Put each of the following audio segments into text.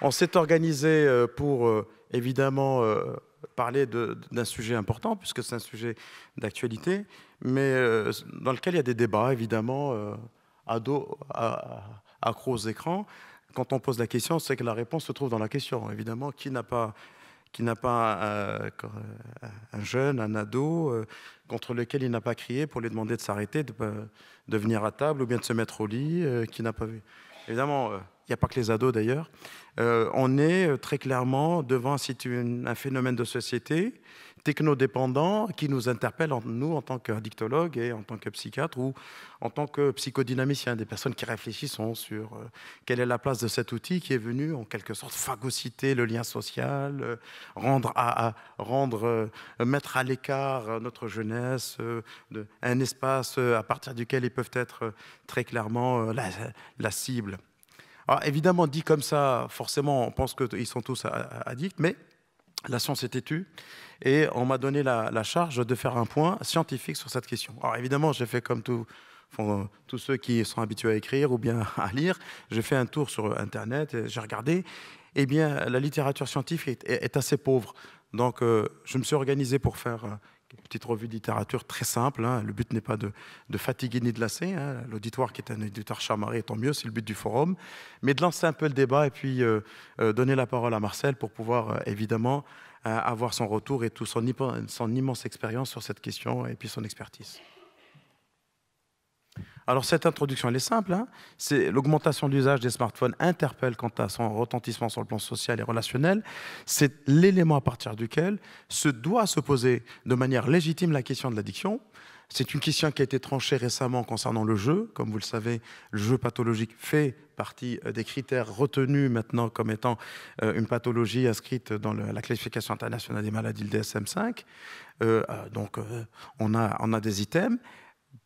On s'est organisé pour, évidemment, parler d'un sujet important, puisque c'est un sujet d'actualité, mais dans lequel il y a des débats, évidemment, accros aux écrans. Quand on pose la question, c'est que la réponse se trouve dans la question. Évidemment, qui n'a pas un jeune, un ado, contre lequel il n'a pas crié pour lui demander de s'arrêter, de venir à table ou bien de se mettre au lit, qui n'a pas vu. Évidemment, il n'y a pas que les ados d'ailleurs. On est très clairement devant un phénomène de société technodépendant qui nous interpelle, nous, en tant qu'addictologues et en tant que psychiatres ou en tant que psychodynamiciens, des personnes qui réfléchissent sur quelle est la place de cet outil qui est venu en quelque sorte phagocyter le lien social, mettre à l'écart notre jeunesse, un espace à partir duquel ils peuvent être très clairement la cible. Alors évidemment, dit comme ça, forcément, on pense qu'ils sont tous addicts, mais la science est têtue et on m'a donné la charge de faire un point scientifique sur cette question. Alors évidemment, j'ai fait comme tous ceux qui sont habitués à écrire ou bien à lire, j'ai fait un tour sur Internet, et j'ai regardé. Eh bien, la littérature scientifique est assez pauvre. Donc, je me suis organisé pour faire une petite revue de littérature très simple. Hein. Le but n'est pas de fatiguer ni de lasser. Hein. L'auditoire qui est un auditoire chamarré, tant mieux, c'est le but du forum. Mais de lancer un peu le débat et puis donner la parole à Marcel pour pouvoir, évidemment, avoir son retour et son immense expérience sur cette question et puis son expertise. Alors cette introduction, elle est simple. Hein. C'est l'augmentation de l'usage des smartphones interpelle quant à son retentissement sur le plan social et relationnel. C'est l'élément à partir duquel doit se poser de manière légitime la question de l'addiction. C'est une question qui a été tranchée récemment concernant le jeu. Comme vous le savez, le jeu pathologique fait partie des critères retenus maintenant comme étant une pathologie inscrite dans la classification internationale des maladies, le DSM-5. Donc on a des items.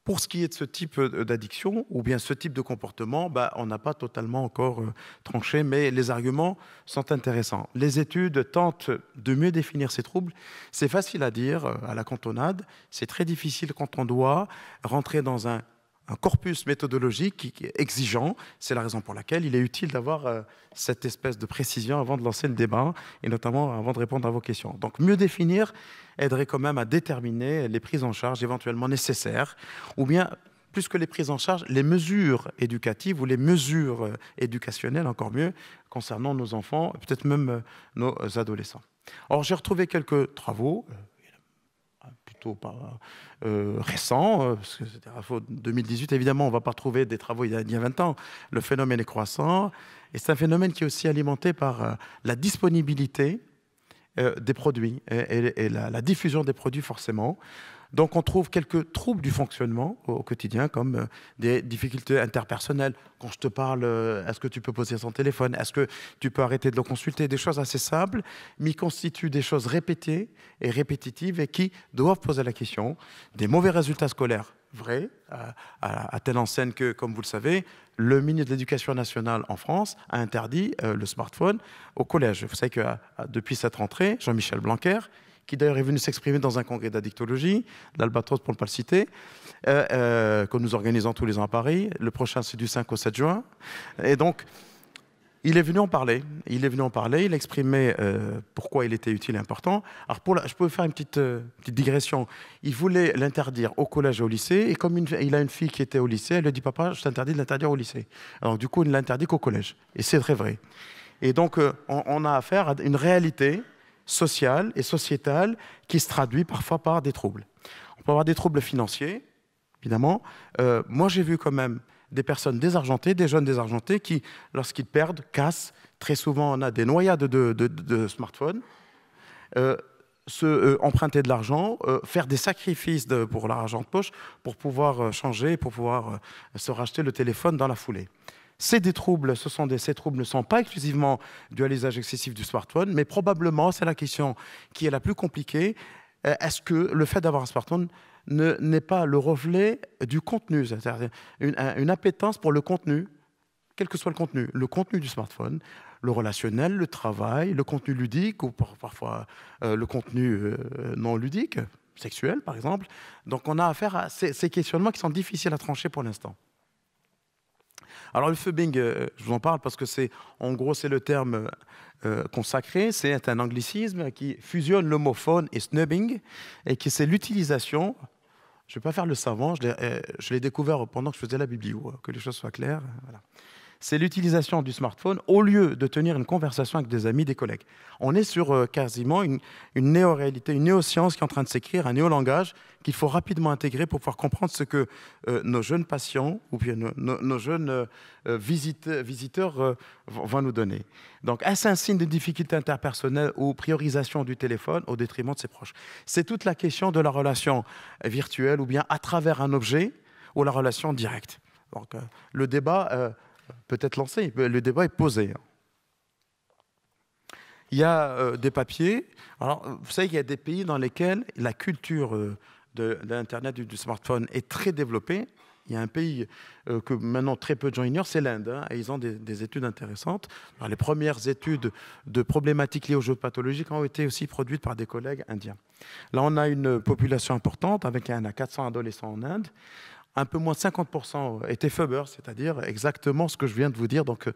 Pour ce qui est de ce type d'addiction ou bien ce type de comportement, on n'a pas totalement encore tranché, mais les arguments sont intéressants. Les études tentent de mieux définir ces troubles. C'est facile à dire à la cantonade, c'est très difficile quand on doit rentrer dans un corpus méthodologique qui est exigeant. C'est la raison pour laquelle il est utile d'avoir cette espèce de précision avant de lancer le débat et notamment avant de répondre à vos questions. Donc mieux définir aiderait quand même à déterminer les prises en charge éventuellement nécessaires ou bien, plus que les prises en charge, les mesures éducatives ou les mesures éducationnelles, encore mieux, concernant nos enfants, peut-être même nos adolescents. Or, j'ai retrouvé quelques travaux plutôt pas récents, parce que c'était 2018. Évidemment, on ne va pas retrouver des travaux il y a 20 ans. Le phénomène est croissant. Et c'est un phénomène qui est aussi alimenté par la disponibilité des produits et la diffusion des produits, forcément. Donc, on trouve quelques troubles du fonctionnement au quotidien, comme des difficultés interpersonnelles. Quand je te parle, est-ce que tu peux poser son téléphone? Est-ce que tu peux arrêter de le consulter? Des choses assez simples, mais qui constituent des choses répétées et répétitives et qui doivent poser la question. Des mauvais résultats scolaires, vrai, à telle enseigne que, comme vous le savez, le ministre de l'Éducation nationale en France a interdit le smartphone au collège. Vous savez que depuis cette rentrée, Jean-Michel Blanquer, qui d'ailleurs est venu s'exprimer dans un congrès d'addictologie, l'Albatros pour ne pas le citer, que nous organisons tous les ans à Paris. Le prochain, c'est du 5 au 7 juin. Et donc, il est venu en parler. Il exprimait pourquoi il était utile et important. Alors, je peux faire une petite digression. Il voulait l'interdire au collège et au lycée. Et comme il a une fille qui était au lycée, elle lui dit « Papa, je t'interdis de l'interdire au lycée. » Alors, du coup, il ne l'interdit qu'au collège. Et c'est très vrai. Et donc, on a affaire à une réalité sociale et sociétale qui se traduit parfois par des troubles. On peut avoir des troubles financiers, évidemment. Moi, j'ai vu quand même des personnes désargentées, des jeunes désargentés qui, lorsqu'ils perdent, cassent. Très souvent, on a des noyades de smartphones. Emprunter de l'argent, faire des sacrifices pour l'argent de poche pour pouvoir changer, pour pouvoir se racheter le téléphone dans la foulée. Ces troubles ne sont pas exclusivement dus à l'usage excessif du smartphone, mais probablement, c'est la question qui est la plus compliquée, est-ce que le fait d'avoir un smartphone n'est pas le reflet du contenu, c'est-à-dire une appétence pour le contenu, quel que soit le contenu du smartphone, le relationnel, le travail, le contenu ludique ou parfois le contenu non ludique, sexuel par exemple. Donc on a affaire à ces questionnements qui sont difficiles à trancher pour l'instant. Alors le phubbing, je vous en parle parce que en gros, c'est le terme consacré. C'est un anglicisme qui fusionne le mot phone et snubbing, et qui c'est l'utilisation. Je ne vais pas faire le savant, je l'ai découvert pendant que je faisais la biblio, que les choses soient claires. Voilà. C'est l'utilisation du smartphone au lieu de tenir une conversation avec des amis, des collègues. On est sur quasiment une néo-réalité, une néo-science qui est en train de s'écrire, un néo-langage qu'il faut rapidement intégrer pour pouvoir comprendre ce que nos jeunes patients ou bien nos jeunes visiteurs vont nous donner. Donc, est-ce un signe de difficulté interpersonnelle ou priorisation du téléphone au détriment de ses proches? C'est toute la question de la relation virtuelle ou bien à travers un objet ou la relation directe. Donc, le débat peut être lancé, le débat est posé. Il y a des papiers. Alors, vous savez qu'il y a des pays dans lesquels la culture de l'Internet, du smartphone est très développée. Il y a un pays que maintenant très peu de gens ignorent, c'est l'Inde. Hein, et ils ont des études intéressantes. Alors, les premières études de problématiques liées aux jeux pathologiques ont été aussi produites par des collègues indiens. Là, on a une population importante avec 400 adolescents en Inde. Un peu moins de 50% étaient phubbers, c'est-à-dire exactement ce que je viens de vous dire. Donc,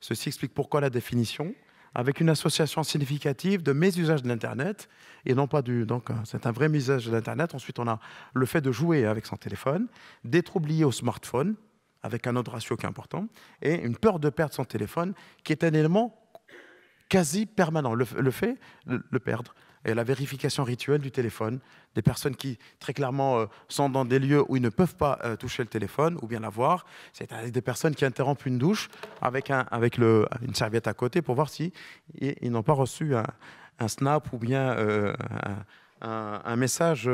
ceci explique pourquoi la définition, avec une association significative de mésusage de l'Internet, et non pas du... Donc, c'est un vrai mésusage de l'Internet. Ensuite, on a le fait de jouer avec son téléphone, des troubles liés au smartphone, avec un autre ratio qui est important, et une peur de perdre son téléphone, qui est un élément quasi permanent, le fait de le perdre. Et la vérification rituelle du téléphone, des personnes qui, très clairement, sont dans des lieux où ils ne peuvent pas toucher le téléphone ou bien l'avoir. C'est des personnes qui interrompent une douche avec une serviette à côté pour voir si ils n'ont pas reçu un snap ou bien un message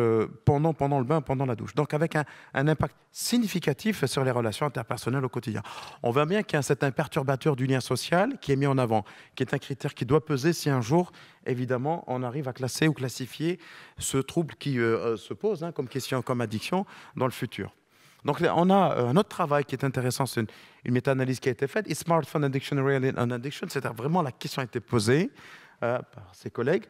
pendant le bain, pendant la douche. Donc, avec un impact significatif sur les relations interpersonnelles au quotidien. On voit bien qu'il y a un perturbateur du lien social qui est mis en avant, qui est un critère qui doit peser si un jour, évidemment, on arrive à classer ou classifier ce trouble qui se pose comme question, comme addiction dans le futur. Donc, on a un autre travail qui est intéressant, c'est une méta-analyse qui a été faite. Is smartphone addiction really an addiction? C'est-à-dire vraiment la question a été posée par ses collègues,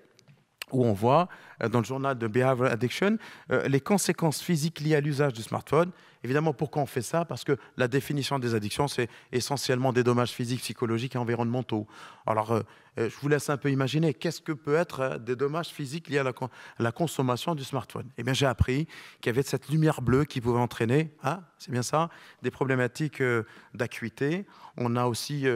où on voit, dans le journal de Behavioral Addiction, les conséquences physiques liées à l'usage du smartphone. Évidemment, pourquoi on fait ça? Parce que la définition des addictions, c'est essentiellement des dommages physiques, psychologiques et environnementaux. Alors, je vous laisse un peu imaginer, qu'est-ce que peut être des dommages physiques liés à la consommation du smartphone? Eh bien, j'ai appris qu'il y avait cette lumière bleue qui pouvait entraîner, c'est bien ça, des problématiques d'acuité. On a aussi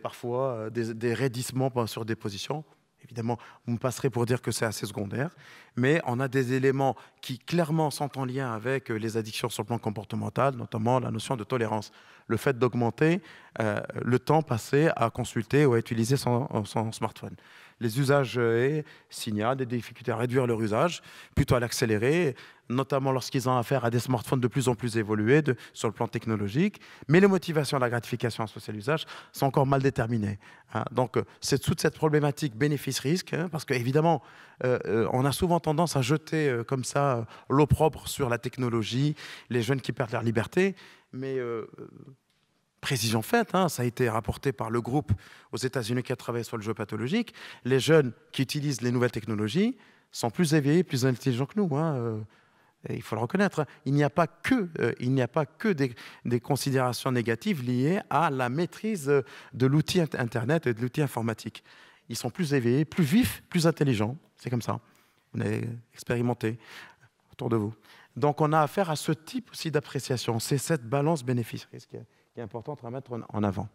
parfois des raidissements sur des positions. Évidemment, vous me passerez pour dire que c'est assez secondaire, mais on a des éléments qui clairement sont en lien avec les addictions sur le plan comportemental, notamment la notion de tolérance. Le fait d'augmenter le temps passé à consulter ou à utiliser son smartphone. Les usages signalent des difficultés à réduire leur usage, plutôt à l'accélérer, notamment lorsqu'ils ont affaire à des smartphones de plus en plus évolués sur le plan technologique. Mais les motivations à la gratification associées à l'usage sont encore mal déterminées. Donc, c'est toute cette problématique bénéfice-risque, parce qu'évidemment, on a souvent tendance à jeter comme ça l'opprobre sur la technologie, les jeunes qui perdent leur liberté, mais... précision faite, ça a été rapporté par le groupe aux États-Unis qui a travaillé sur le jeu pathologique. Les jeunes qui utilisent les nouvelles technologies sont plus éveillés, plus intelligents que nous. Et il faut le reconnaître. Il n'y a pas que des considérations négatives liées à la maîtrise de l'outil Internet et de l'outil informatique. Ils sont plus éveillés, plus vifs, plus intelligents. C'est comme ça. On est expérimenté autour de vous. Donc, on a affaire à ce type aussi d'appréciation. C'est cette balance bénéfice-risque qui est importante à mettre en avant.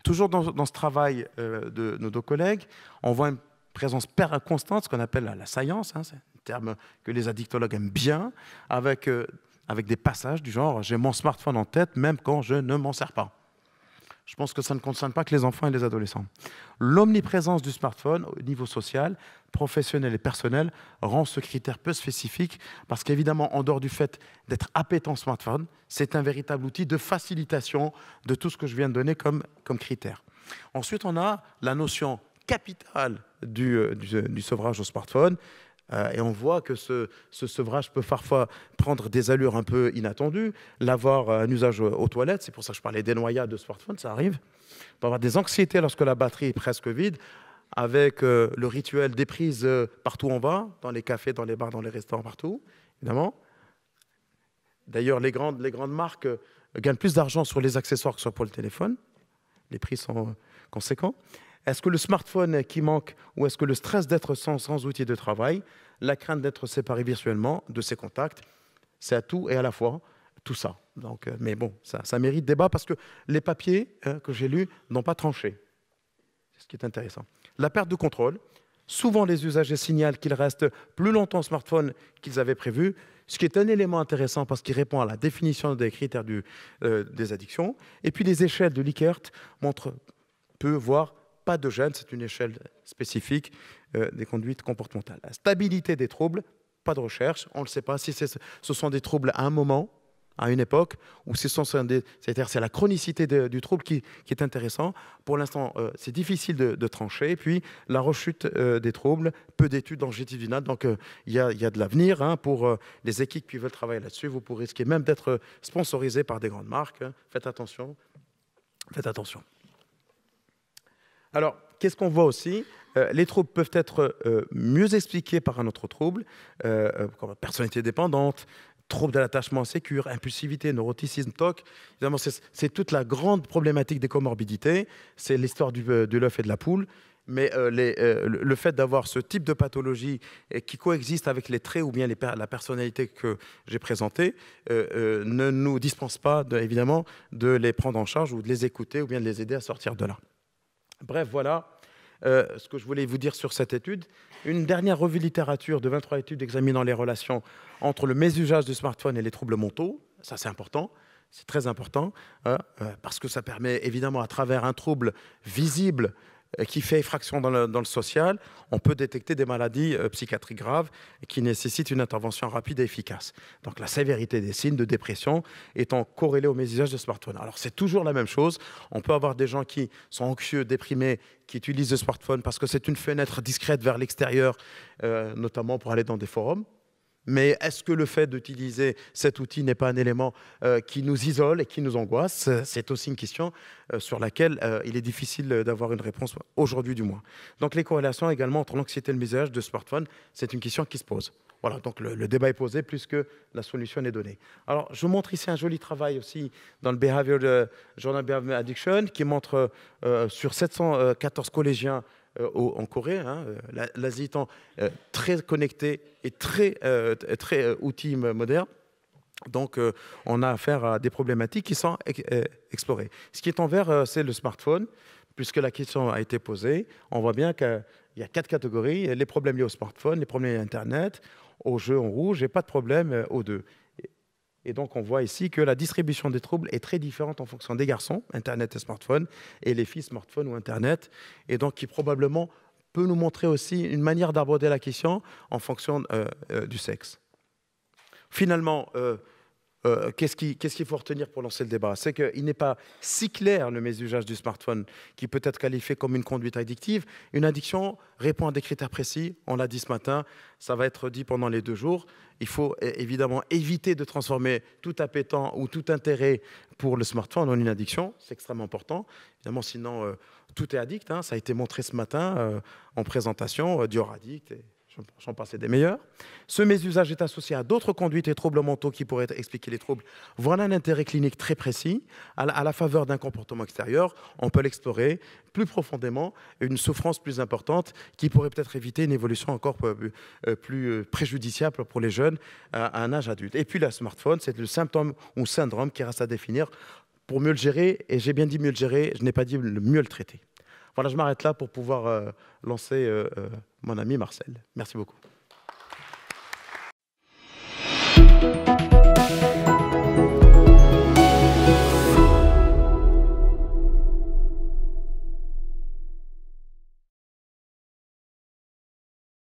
Toujours dans ce travail de nos deux collègues, on voit une présence constante, ce qu'on appelle la science, c'est un terme que les addictologues aiment bien, avec des passages du genre « j'ai mon smartphone en tête même quand je ne m'en sers pas ». Je pense que ça ne concerne pas que les enfants et les adolescents. L'omniprésence du smartphone au niveau social, professionnel et personnel rend ce critère peu spécifique parce qu'évidemment, en dehors du fait d'être appétant smartphone, c'est un véritable outil de facilitation de tout ce que je viens de donner comme critère. Ensuite, on a la notion capitale du sevrage au smartphone. Et on voit que ce sevrage peut parfois prendre des allures un peu inattendues, l'avoir un usage aux toilettes, c'est pour ça que je parlais des noyades de smartphone, ça arrive. On peut avoir des anxiétés lorsque la batterie est presque vide, avec le rituel des prises partout où on va, dans les cafés, dans les bars, dans les restaurants, partout, évidemment. D'ailleurs, les grandes marques gagnent plus d'argent sur les accessoires que sur le téléphone. Les prix sont conséquents. Est-ce que le smartphone qui manque ou est-ce que le stress d'être sans outil de travail, la crainte d'être séparé virtuellement de ses contacts, c'est à tout et à la fois tout ça. Donc, mais bon, ça mérite débat parce que les papiers que j'ai lus n'ont pas tranché. C'est ce qui est intéressant. La perte de contrôle. Souvent, les usagers signalent qu'ils restent plus longtemps au smartphone qu'ils avaient prévu, ce qui est un élément intéressant parce qu'il répond à la définition des critères des addictions. Et puis, les échelles de Likert montrent peu, voire pas de gêne. C'est une échelle spécifique des conduites comportementales. La stabilité des troubles, pas de recherche. On ne le sait pas si ce sont des troubles à un moment, à une époque, ou c'est-à-dire c'est la chronicité du trouble qui est intéressant. Pour l'instant, c'est difficile de trancher. Et puis, la rechute des troubles, peu d'études longitudinales. Donc, il y a de l'avenir pour les équipes qui veulent travailler là-dessus. Vous pourrez risquer même d'être sponsorisé par des grandes marques. Faites attention. Faites attention. Alors, qu'est-ce qu'on voit aussi? Les troubles peuvent être mieux expliqués par un autre trouble, comme personnalité dépendante, troubles de l'attachement insécure, impulsivité, neuroticisme, TOC. Évidemment, c'est toute la grande problématique des comorbidités. C'est l'histoire de l'œuf et de la poule. Mais le fait d'avoir ce type de pathologie qui coexiste avec les traits ou bien la personnalité que j'ai présentée ne nous dispense pas, évidemment, de les prendre en charge ou de les écouter ou bien de les aider à sortir de là. Bref, voilà ce que je voulais vous dire sur cette étude. Une dernière revue littérature de 23 études examinant les relations entre le mésusage du smartphone et les troubles mentaux. Ça, c'est important, c'est très important, parce que ça permet évidemment, à travers un trouble visible qui fait effraction dans le social, on peut détecter des maladies psychiatriques graves qui nécessitent une intervention rapide et efficace. Donc la sévérité des signes de dépression étant corrélée au mésusage de smartphone. Alors c'est toujours la même chose. On peut avoir des gens qui sont anxieux, déprimés, qui utilisent le smartphone parce que c'est une fenêtre discrète vers l'extérieur, notamment pour aller dans des forums. Mais est-ce que le fait d'utiliser cet outil n'est pas un élément qui nous isole et qui nous angoisse? C'est aussi une question sur laquelle il est difficile d'avoir une réponse, aujourd'hui du moins. Donc les corrélations également entre l'anxiété et le mésusage de smartphone, c'est une question qui se pose. Voilà, donc le débat est posé plus que la solution est donnée. Alors je vous montre ici un joli travail aussi dans le Journal Behavior Addiction qui montre sur 714 collégiens en Corée, l'Asie étant très connectée et très outil moderne. Donc, on a affaire à des problématiques qui sont explorées. Ce qui est en vert, c'est le smartphone, puisque la question a été posée. On voit bien qu'il y a 4 catégories, les problèmes liés au smartphone, les problèmes liés à Internet, au jeu en rouge et pas de problème aux deux. Et donc, on voit ici que la distribution des troubles est très différente en fonction des garçons, Internet et smartphone, et les filles, smartphone ou Internet, et donc qui probablement peut nous montrer aussi une manière d'aborder la question en fonction du sexe. Finalement, qu'est-ce qu'il faut retenir pour lancer le débat? C'est qu'il n'est pas si clair le mésusage du smartphone qui peut être qualifié comme une conduite addictive. Une addiction répond à des critères précis. On l'a dit ce matin, ça va être dit pendant les 2 jours. Il faut évidemment éviter de transformer tout appétant ou tout intérêt pour le smartphone en une addiction. C'est extrêmement important. Évidemment, sinon, tout est addict. Ça a été montré ce matin en présentation, Dior addict. J'en passais des meilleurs. Ce mésusage est associé à d'autres conduites et troubles mentaux qui pourraient expliquer les troubles. Voilà un intérêt clinique très précis. À la faveur d'un comportement extérieur, on peut l'explorer plus profondément, une souffrance plus importante qui pourrait peut-être éviter une évolution encore plus préjudiciable pour les jeunes à un âge adulte. Et puis le smartphone, c'est le symptôme ou syndrome qui reste à définir pour mieux le gérer. Et j'ai bien dit mieux le gérer, je n'ai pas dit mieux le traiter. Voilà, je m'arrête là pour pouvoir lancer mon ami Marcel. Merci beaucoup.